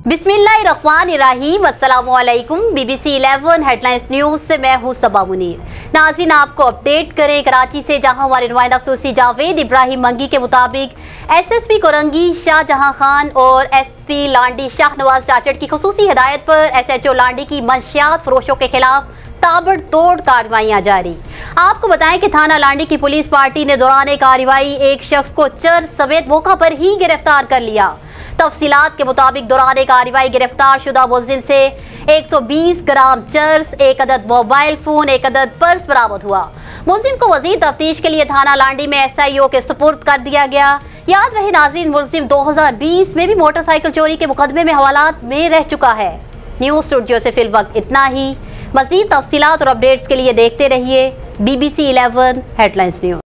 बिस्मिल्लाहिर्रहमानिर्रहीम, अस्सलामुअलैकुम। BBC 11 headlines news से मैं हूँ सबा मुनीर। नाज़रीन, आपको अपडेट करें कराची से, जहां हमारे नुमाइंदा अफसोसी जावेद इब्राहिम मंगी के मुताबिक SSP कोरंगी शाहजहां खान और SP लांडी शाहनवाज चाचड़ की खुसूसी हिदायत पर SHO लांडी की मंशियात फरोशों के खिलाफ ताबड़तोड़ कार्रवाइयां जारी। आपको बताएं कि थाना लांडी की पुलिस पार्टी ने दौरान कार्रवाई एक शख्स को चर्स समेत मौका पर ही गिरफ्तार कर लिया। तफसीलात के मुताबिक दौरान कार्रवाई गिरफ्तार शुदा मुलजिम से 120 ग्राम चर्स, 1 अदद मोबाइल फोन, 1 अदद पर्स बरामद हुआ। मुलजिम को मजीद तफ्तीश के लिए थाना लांडी में SIO के सुपुर्द कर दिया गया। याद रहे नाज़रीन, मुलजिम 2020 में भी मोटरसाइकिल चोरी के मुकदमे में हवालात में रह चुका है। न्यूज स्टूडियो से फिल वक्त इतना ही। मजीद तफसीलात और अपडेट्स के लिए देखते रहिए BBC 11 हेडलाइंस न्यूज।